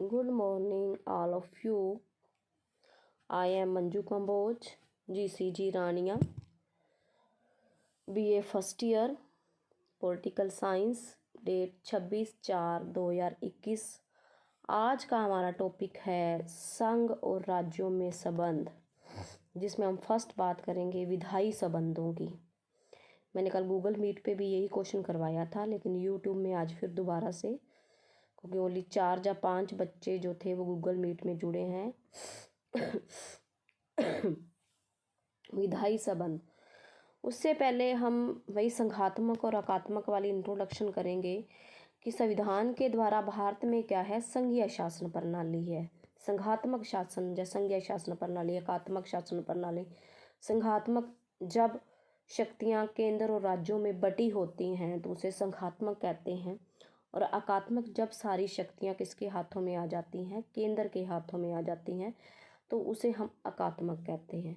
Good morning, all of you. I am Manju Kamboj, GCG Rania, BA first year political science, date 26/4/2021। आज का हमारा topic है संघ और राज्यों में संबंध, जिसमें हम फर्स्ट बात करेंगे विधायी संबंधों की। मैंने कल गूगल मीट पे भी यही क्वेश्चन करवाया था, लेकिन यूट्यूब में आज फिर दोबारा से, क्योंकि ओनली 4 या 5 बच्चे जो थे वो गूगल मीट में जुड़े हैं। विधायी संबंध, उससे पहले हम वही संघात्मक और एकात्मक वाली इंट्रोडक्शन करेंगे कि संविधान के द्वारा भारत में क्या है, संघीय शासन प्रणाली है। संघात्मक शासन जैसे संघीय शासन प्रणाली, एकात्मक शासन प्रणाली। संघात्मक जब शक्तियाँ केंद्र और राज्यों में बटी होती हैं तो उसे संघात्मक कहते हैं, और एकात्मक जब सारी शक्तियाँ किसके हाथों में आ जाती हैं, केंद्र के हाथों में आ जाती हैं, तो उसे हम एकात्मक कहते हैं।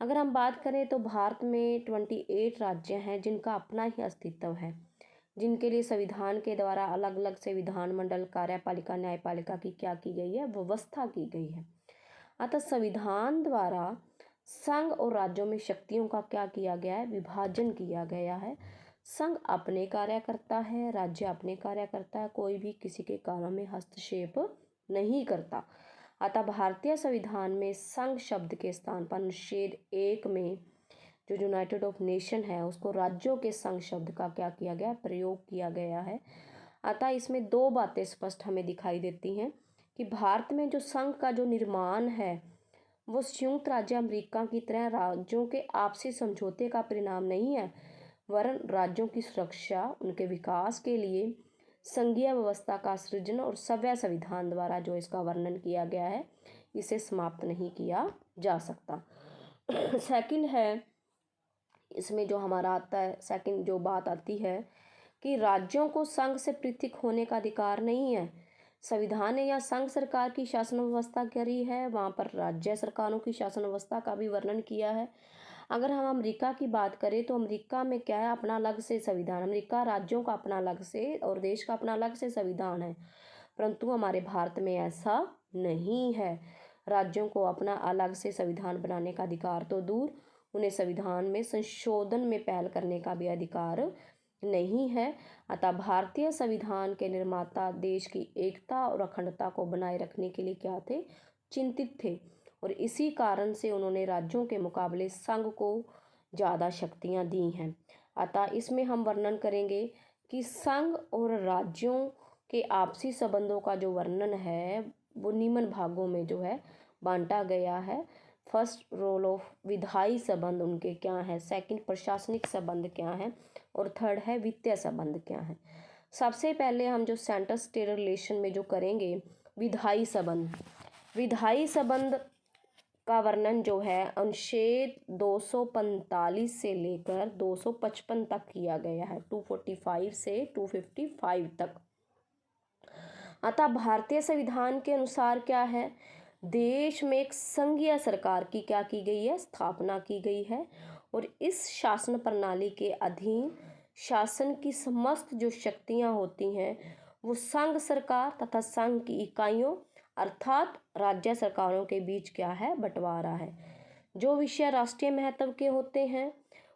अगर हम बात करें तो भारत में 28 राज्य हैं जिनका अपना ही अस्तित्व है, जिनके लिए संविधान के द्वारा अलग अलग से विधानमंडल, कार्यपालिका, न्यायपालिका की क्या की गई है, व्यवस्था की गई है। अतः संविधान द्वारा संघ और राज्यों में शक्तियों का क्या किया गया है, विभाजन किया गया है। संघ अपने कार्य करता है, राज्य अपने कार्य करता है, कोई भी किसी के कार्यों में हस्तक्षेप नहीं करता। अतः भारतीय संविधान में संघ शब्द के स्थान पर अनुच्छेद 1 में जो यूनाइटेड ऑफ नेशन है उसको राज्यों के संघ शब्द का क्या किया गया, प्रयोग किया गया है। अतः इसमें दो बातें स्पष्ट हमें दिखाई देती हैं कि भारत में जो संघ का जो निर्माण है वो संयुक्त राज्य अमेरिका की तरह राज्यों के आपसी समझौते का परिणाम नहीं है, वरन राज्यों की सुरक्षा, उनके विकास के लिए संघीय व्यवस्था का सृजन और सभ्य संविधान द्वारा जो इसका वर्णन किया गया है, इसे समाप्त नहीं किया जा सकता। सेकंड है, इसमें जो हमारा आता है, सेकंड जो बात आती है कि राज्यों को संघ से पृथक होने का अधिकार नहीं है। संविधान ने यहाँ संघ सरकार की शासन व्यवस्था करी है, वहाँ पर राज्य सरकारों की शासन व्यवस्था का भी वर्णन किया है। अगर हम अमेरिका की बात करें तो अमेरिका में क्या है, अपना अलग से संविधान, अमेरिका राज्यों का अपना अलग से और देश का अपना अलग से संविधान है, परंतु हमारे भारत में ऐसा नहीं है। राज्यों को अपना अलग से संविधान बनाने का अधिकार तो दूर, उन्हें संविधान में संशोधन में पहल करने का भी अधिकार नहीं है। अतः भारतीय संविधान के निर्माता देश की एकता और अखंडता को बनाए रखने के लिए क्या थे, चिंतित थे, और इसी कारण से उन्होंने राज्यों के मुकाबले संघ को ज़्यादा शक्तियाँ दी हैं। अतः इसमें हम वर्णन करेंगे कि संघ और राज्यों के आपसी संबंधों का जो वर्णन है वो निम्न भागों में जो है बांटा गया है। फर्स्ट, रोल ऑफ विधायी संबंध उनके क्या है, सेकंड प्रशासनिक संबंध क्या है, और थर्ड है वित्तीय संबंध क्या है। सबसे पहले हम जो सेंटर स्टेट रिलेशन में जो करेंगे विधायी संबंध, विधायी संबंध का वर्णन जो है अनुच्छेद 245 से लेकर 255 तक किया गया है, 245 से 255 तक। अतः भारतीय संविधान के अनुसार क्या है, देश में एक संघीय सरकार की क्या की गई है, स्थापना की गई है, और इस शासन प्रणाली के अधीन शासन की समस्त जो शक्तियां होती हैं वो संघ सरकार तथा संघ की इकाइयों अर्थात राज्य सरकारों के बीच क्या है, बंटवारा है। जो विषय राष्ट्रीय महत्व के होते हैं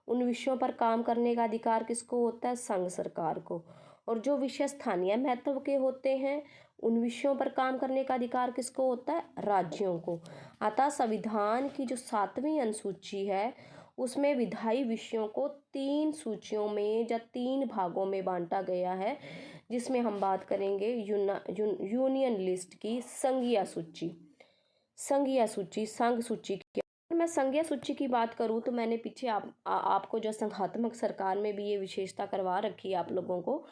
उन विषयों पर काम करने का अधिकार किसको होता है, संघ सरकार को, और जो विषय स्थानीय महत्व के होते हैं उन विषयों पर काम करने का अधिकार किसको होता है, राज्यों को। अतः संविधान की जो 7वीं अनुसूची है उसमें विधायी विषयों को 3 सूचियों में या 3 भागों में बांटा गया है, जिसमें हम बात करेंगे यूनियन लिस्ट की संघीय सूची, संघीय सूची, संघ सूची की। मैं संघीय सूची की बात करूं तो मैंने पीछे आपको जो संघात्मक सरकार में भी ये विशेषता करवा रखी है आप लोगों को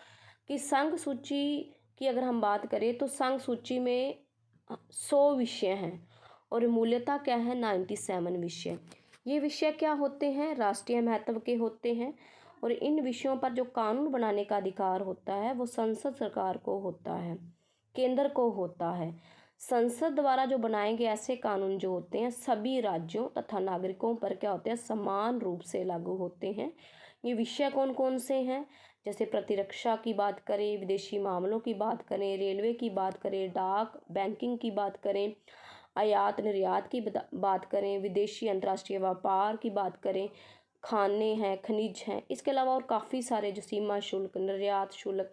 कि संघ सूची की अगर हम बात करें तो संघ सूची में 100 विषय हैं और मूल्यता क्या है, 97 विषय। ये विषय क्या होते हैं, राष्ट्रीय महत्व के होते हैं, और इन विषयों पर जो कानून बनाने का अधिकार होता है वो संसद सरकार को होता है, केंद्र को होता है। संसद द्वारा जो बनाए गए ऐसे कानून जो होते हैं सभी राज्यों तथा नागरिकों पर क्या होते हैं, समान रूप से लागू होते हैं। ये विषय कौन कौन से हैं, जैसे प्रतिरक्षा की बात करें, विदेशी मामलों की बात करें, रेलवे की बात करें, डाक बैंकिंग की बात करें, आयात निर्यात की बात करें, विदेशी अंतर्राष्ट्रीय व्यापार की बात करें, खाने हैं, खनिज हैं, इसके अलावा और काफ़ी सारे जो सीमा शुल्क, निर्यात शुल्क,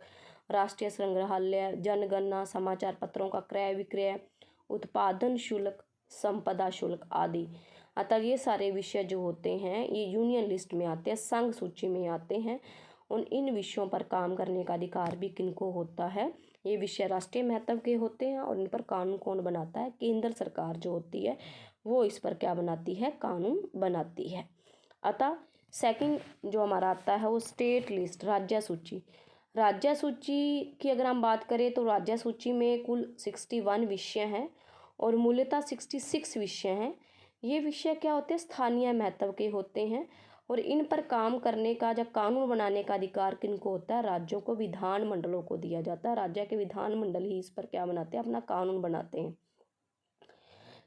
राष्ट्रीय संग्रहालय, जनगणना, समाचार पत्रों का क्रय विक्रय, उत्पादन शुल्क, संपदा शुल्क आदि। अतः ये सारे विषय जो होते हैं ये यूनियन लिस्ट में आते हैं, संघ सूची में आते हैं। इन विषयों पर काम करने का अधिकार भी किनको होता है? ये विषय राष्ट्रीय महत्व के होते हैं और इन पर कानून कौन बनाता है? केंद्र सरकार जो होती है वो इस पर क्या बनाती है? कानून बनाती है। अतः सेकंड जो हमारा आता है वो स्टेट लिस्ट, राज्य सूची। राज्य सूची की अगर हम बात करें तो राज्य सूची में कुल 61 विषय हैं और मूल्यतः 66 विषय हैं। ये विषय क्या होते हैं? स्थानीय महत्व के होते हैं और इन पर काम करने का या कानून बनाने का अधिकार किनको होता है? राज्यों को, विधानमंडलों को दिया जाता है। राज्य के विधानमंडल ही इस पर क्या बनाते हैं? अपना कानून बनाते हैं।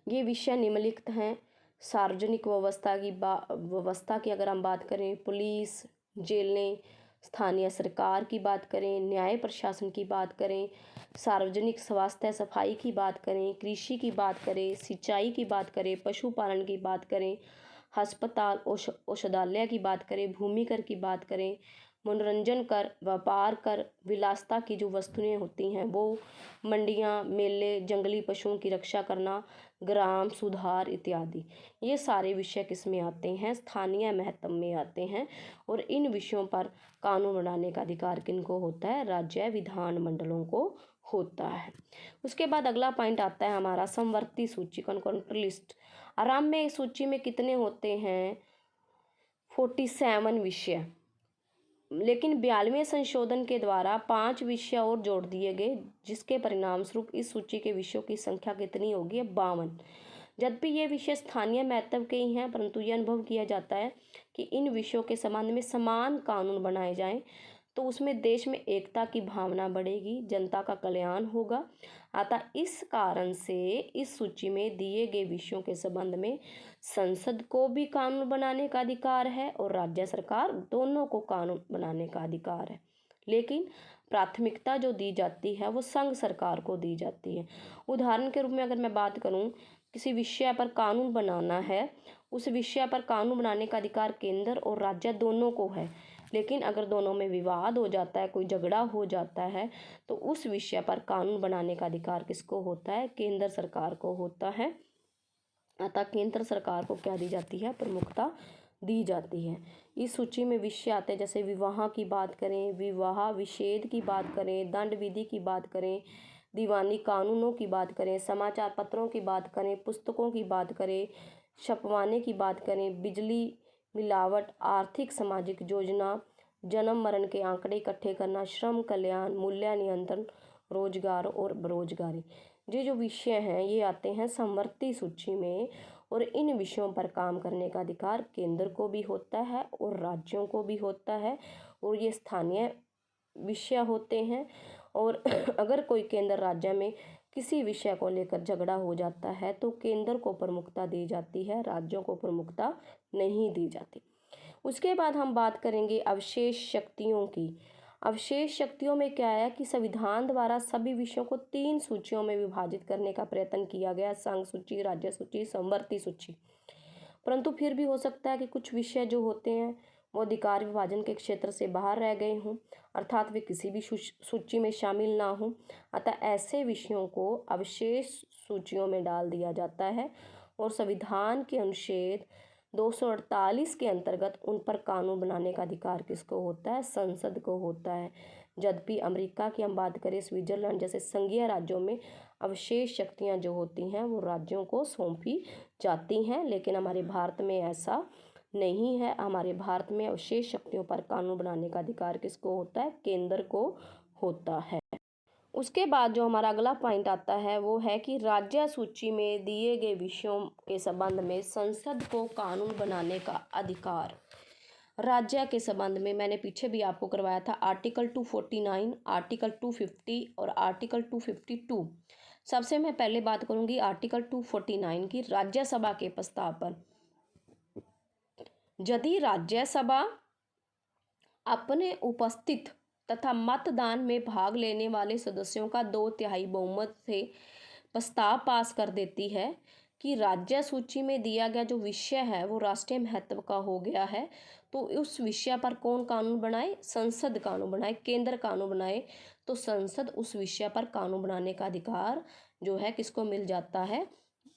ये विषय निम्नलिखित हैं। सार्वजनिक व्यवस्था की अगर हम बात करें, पुलिस, जेलें, स्थानीय सरकार की बात करें, न्याय प्रशासन की बात करें, सार्वजनिक स्वास्थ्य सफाई की बात करें, कृषि की बात करें, सिंचाई की बात करें, पशुपालन की बात करें, अस्पताल, औषधालय की बात करें, भूमि कर की बात करें, मनोरंजन कर, व्यापार कर, विलासिता की जो वस्तुएं होती हैं वो, मंडियां, मेले, जंगली पशुओं की रक्षा करना, ग्राम सुधार इत्यादि। ये सारे विषय किस में आते हैं? स्थानीय महत्व में आते हैं और इन विषयों पर कानून बनाने का अधिकार किनको होता है? राज्य विधानमंडलों को होता है। उसके बाद अगला पॉइंट आता है हमारा समवर्ती सूची, कंट्रोल लिस्ट। आराम में इस सूची में कितने होते हैं? 47 विषय, लेकिन 42वें संशोधन के द्वारा 5 विषय और जोड़ दिए गए, जिसके परिणाम स्वरूप इस सूची के विषयों की संख्या कितनी होगी? 52। यद्यपि ये विषय स्थानीय महत्व के ही हैं, परंतु यह अनुभव किया जाता है कि इन विषयों के संबंध में समान कानून बनाए जाएं तो उसमें देश में एकता की भावना बढ़ेगी, जनता का कल्याण होगा। अतः इस कारण से इस सूची में दिए गए विषयों के संबंध में संसद को भी कानून बनाने का अधिकार है और राज्य सरकार दोनों को कानून बनाने का अधिकार है, लेकिन प्राथमिकता जो दी जाती है वो संघ सरकार को दी जाती है। उदाहरण के रूप में अगर मैं बात करूं, किसी विषय पर कानून बनाना है, उस विषय पर कानून बनाने का अधिकार केंद्र और राज्य दोनों को है, लेकिन अगर दोनों में विवाद हो जाता है, कोई झगड़ा हो जाता है, तो उस विषय पर कानून बनाने का अधिकार किसको होता है? केंद्र सरकार को होता है। अतः केंद्र सरकार को क्या दी जाती है? प्रमुखता दी जाती है। इस सूची में विषय आते हैं जैसे विवाह की बात करें, विवाह विच्छेद की बात करें, दंड विधि की बात करें, दीवानी कानूनों की बात करें, समाचार पत्रों की बात करें, पुस्तकों की बात करें, छपवाने की बात करें, बिजली मिलावट, आर्थिक सामाजिक योजना, जन्म मरण के आंकड़े इकट्ठे करना, श्रम कल्याण, मूल्य नियंत्रण, रोजगार और बेरोजगारी। ये जो विषय हैं ये आते हैं समवर्ती सूची में और इन विषयों पर काम करने का अधिकार केंद्र को भी होता है और राज्यों को भी होता है और ये स्थानीय विषय होते हैं। और अगर कोई केंद्र राज्य में किसी विषय को लेकर झगड़ा हो जाता है तो केंद्र को प्रमुखता दी जाती है, राज्यों को प्रमुखता नहीं दी जाती। उसके बाद हम बात करेंगे अवशेष शक्तियों की। अवशेष शक्तियों में क्या है कि संविधान द्वारा सभी विषयों को 3 सूचियों में विभाजित करने का प्रयत्न किया गया, संघ सूची, राज्य सूची, समवर्ती सूची। परंतु फिर भी हो सकता है कि कुछ विषय जो होते हैं वो अधिकार विभाजन के क्षेत्र से बाहर रह गए हों, अर्थात वे किसी भी सूची में शामिल ना हों। अतः ऐसे विषयों को अवशेष सूचियों में डाल दिया जाता है और संविधान के अनुच्छेद 248 के अंतर्गत उन पर कानून बनाने का अधिकार किसको होता है? संसद को होता है। यद्यपि अमेरिका की हम बात करें, स्विट्जरलैंड जैसे संघीय राज्यों में अवशेष शक्तियां जो होती हैं वो राज्यों को सौंपी जाती हैं, लेकिन हमारे भारत में ऐसा नहीं है। हमारे भारत में अवशेष शक्तियों पर कानून बनाने का अधिकार किसको होता है? केंद्र को होता है। उसके बाद जो हमारा अगला पॉइंट आता है वो है कि राज्य सूची में दिए गए विषयों के संबंध में संसद को कानून बनाने का अधिकार। राज्य के संबंध में मैंने पीछे भी आपको करवाया था, आर्टिकल 249, आर्टिकल 250 और आर्टिकल 252। सबसे मैं पहले बात करूंगी आर्टिकल 249 की। राज्यसभा के प्रस्ताव पर यदि राज्यसभा अपने उपस्थित तथा मतदान में भाग लेने वाले सदस्यों का 2/3 बहुमत से प्रस्ताव पास कर देती है कि राज्य सूची में दिया गया जो विषय है वो राष्ट्रीय महत्व का हो गया है, तो उस विषय पर कौन कानून बनाए? संसद कानून बनाए, केंद्र कानून बनाए। तो संसद उस विषय पर कानून बनाने का अधिकार जो है किसको मिल जाता है?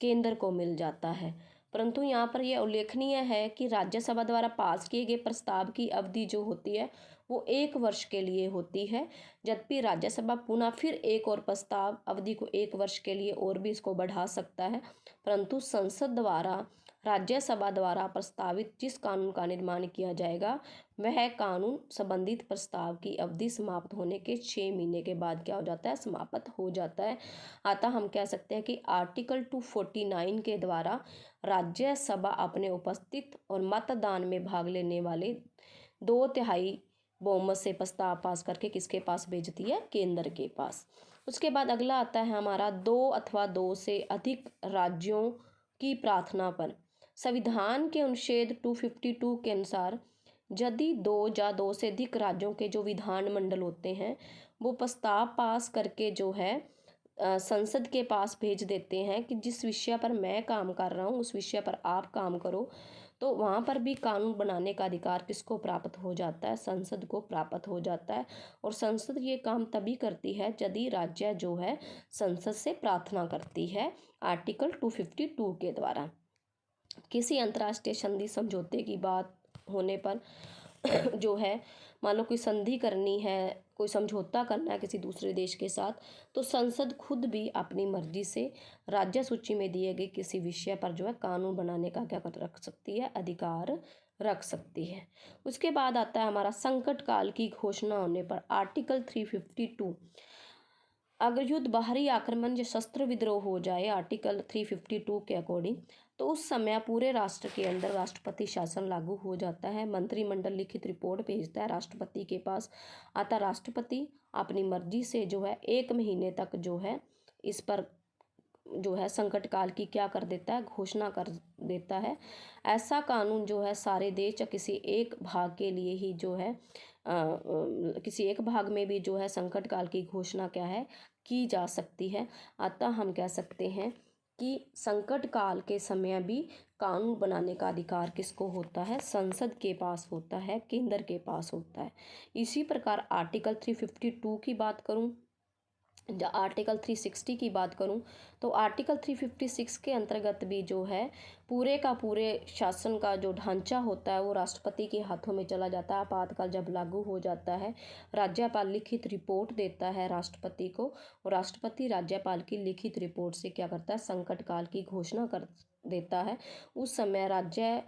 केंद्र को मिल जाता है। परंतु यहाँ पर यह उल्लेखनीय है कि राज्यसभा द्वारा पास किए गए प्रस्ताव की अवधि जो होती है वो 1 वर्ष के लिए होती है, जबकि राज्यसभा पुनः फिर एक और प्रस्ताव अवधि को 1 वर्ष के लिए और भी इसको बढ़ा सकता है। परंतु संसद द्वारा राज्यसभा द्वारा प्रस्तावित जिस कानून का निर्माण किया जाएगा वह कानून संबंधित प्रस्ताव की अवधि समाप्त होने के 6 महीने के बाद क्या हो जाता है? समाप्त हो जाता है। अतः हम कह सकते हैं कि आर्टिकल 249 के द्वारा राज्यसभा अपने उपस्थित और मतदान में भाग लेने वाले 2/3 बहुमत से प्रस्ताव पास करके किसके पास भेजती है? केंद्र के पास। उसके बाद अगला आता है हमारा 2 अथवा 2 से अधिक राज्यों की प्रार्थना पर। संविधान के अनुच्छेद 252 के अनुसार यदि 2 या 2 से अधिक राज्यों के जो विधानमंडल होते हैं वो प्रस्ताव पास करके जो है संसद के पास भेज देते हैं कि जिस विषय पर मैं काम कर रहा हूँ उस विषय पर आप काम करो, तो वहाँ पर भी कानून बनाने का अधिकार किसको प्राप्त हो जाता है? संसद को प्राप्त हो जाता है। और संसद ये काम तभी करती है यदि राज्य जो है संसद से प्रार्थना करती है आर्टिकल 252 के द्वारा। किसी अंतर्राष्ट्रीय संधि समझौते की बात होने पर जो है मान लो कोई संधि करनी है, कोई समझौता करना है किसी दूसरे देश के साथ, तो संसद खुद भी अपनी मर्जी से राज्य सूची में दिए गए किसी विषय पर जो है कानून बनाने का क्या कर रख सकती है? अधिकार रख सकती है। उसके बाद आता है हमारा संकट काल की घोषणा होने पर आर्टिकल 352। अगर युद्ध, बाहरी आक्रमण या शस्त्र विद्रोह हो जाए आर्टिकल 352 के अकॉर्डिंग, तो उस समय पूरे राष्ट्र के अंदर राष्ट्रपति शासन लागू हो जाता है। मंत्रिमंडल लिखित रिपोर्ट भेजता है राष्ट्रपति के पास। अतः राष्ट्रपति अपनी मर्जी से जो है 1 महीने तक जो है इस पर जो है संकट काल की क्या कर देता है? घोषणा कर देता है। ऐसा कानून जो है सारे देश या किसी एक भाग के लिए ही जो है किसी एक भाग में भी जो है संकट काल की घोषणा क्या है? की जा सकती है। अतः हम कह सकते हैं कि संकट काल के समय भी कानून बनाने का अधिकार किसको होता है? संसद के पास होता है, केंद्र के पास होता है। इसी प्रकार आर्टिकल 352 की बात करूं या आर्टिकल 360 की बात करूं तो आर्टिकल 356 के अंतर्गत भी जो है पूरे का पूरे शासन का जो ढांचा होता है वो राष्ट्रपति के हाथों में चला जाता है। आपातकाल जब लागू हो जाता है राज्यपाल लिखित रिपोर्ट देता है राष्ट्रपति को, और राष्ट्रपति राज्यपाल की लिखित रिपोर्ट से क्या करता है? संकट काल की घोषणा कर देता है। उस समय राज्य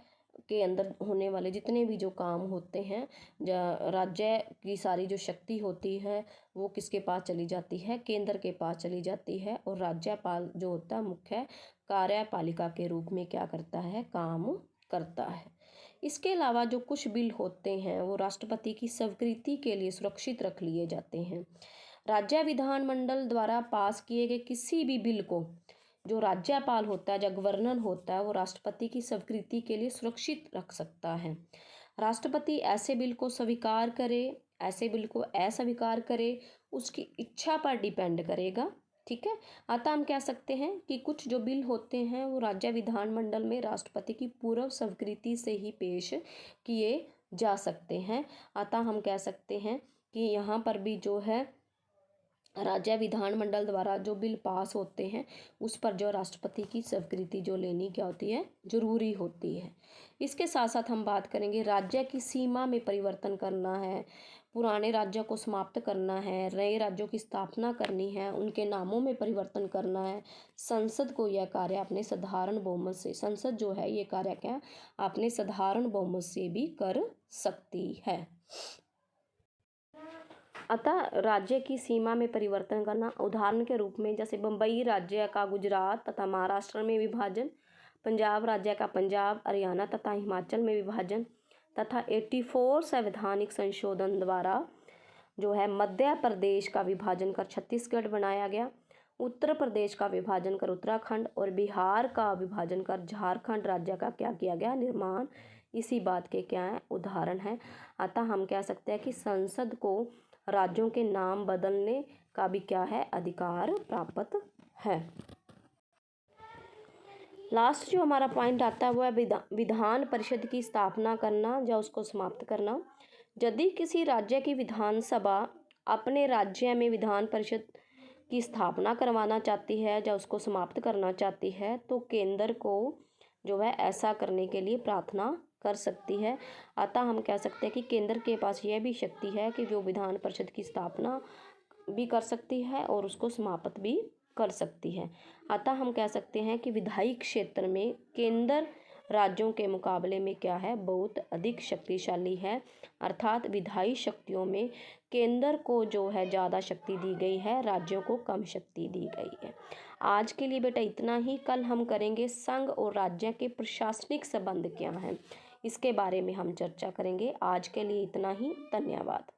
के अंदर होने वाले जितने भी जो काम होते हैं, राज्य की सारी जो शक्ति होती है वो किसके पास चली जाती है? केंद्र के पास चली जाती है। और राज्यपाल जो होता है मुख्य कार्यपालिका के रूप में क्या करता है? काम करता है। इसके अलावा जो कुछ बिल होते हैं वो राष्ट्रपति की स्वीकृति के लिए सुरक्षित रख लिए जाते हैं। राज्य विधानमंडल द्वारा पास किए गए किसी भी बिल को जो राज्यपाल होता है या गवर्नर होता है वो राष्ट्रपति की स्वीकृति के लिए सुरक्षित रख सकता है। राष्ट्रपति ऐसे बिल को स्वीकार करे, ऐसे बिल को अस्वीकार करे, उसकी इच्छा पर डिपेंड करेगा। ठीक है। अतः हम कह सकते हैं कि कुछ जो बिल होते हैं वो राज्य विधानमंडल में राष्ट्रपति की पूर्व स्वीकृति से ही पेश किए जा सकते हैं। अतः हम कह सकते हैं कि यहाँ पर भी जो है राज्य विधानमंडल द्वारा जो बिल पास होते हैं उस पर जो राष्ट्रपति की स्वीकृति जो लेनी क्या होती है? जरूरी होती है। इसके साथ साथ हम बात करेंगे राज्य की सीमा में परिवर्तन करना है, पुराने राज्यों को समाप्त करना है, नए राज्यों की स्थापना करनी है, उनके नामों में परिवर्तन करना है। संसद को यह कार्य अपने साधारण बहुमत से, संसद जो है ये कार्य क्या अपने साधारण बहुमत से भी कर सकती है। अतः राज्य की सीमा में परिवर्तन करना, उदाहरण के रूप में जैसे बम्बई राज्य का गुजरात तथा महाराष्ट्र में विभाजन, पंजाब राज्य का पंजाब, हरियाणा तथा हिमाचल में विभाजन, तथा 84 संवैधानिक संशोधन द्वारा जो है मध्य प्रदेश का विभाजन कर छत्तीसगढ़ बनाया गया, उत्तर प्रदेश का विभाजन कर उत्तराखंड और बिहार का विभाजन कर झारखंड राज्य का क्या किया गया? निर्माण इसी बात के क्या है? उदाहरण है। अतः हम कह सकते हैं कि संसद को राज्यों के नाम बदलने का भी क्या है, अधिकार प्राप्त है। लास्ट जो हमारा पॉइंट आता है वो है विधान परिषद की स्थापना करना या उसको समाप्त करना। यदि किसी राज्य की विधानसभा अपने राज्य में विधान परिषद की स्थापना करवाना चाहती है या उसको समाप्त करना चाहती है तो केंद्र को जो है ऐसा करने के लिए प्रार्थना कर सकती है। अतः हम कह सकते हैं कि केंद्र के पास यह भी शक्ति है कि जो विधान परिषद की स्थापना भी कर सकती है और उसको समाप्त भी कर सकती है। अतः हम कह सकते हैं कि विधायी क्षेत्र में केंद्र राज्यों के मुकाबले में क्या है, बहुत अधिक शक्तिशाली है। अर्थात विधायी शक्तियों में केंद्र को जो है ज़्यादा शक्ति दी गई है, राज्यों को कम शक्ति दी गई है। आज के लिए बेटा इतना ही। कल हम करेंगे संघ और राज्य के प्रशासनिक संबंध क्या हैं, इसके बारे में हम चर्चा करेंगे। आज के लिए इतना ही। धन्यवाद।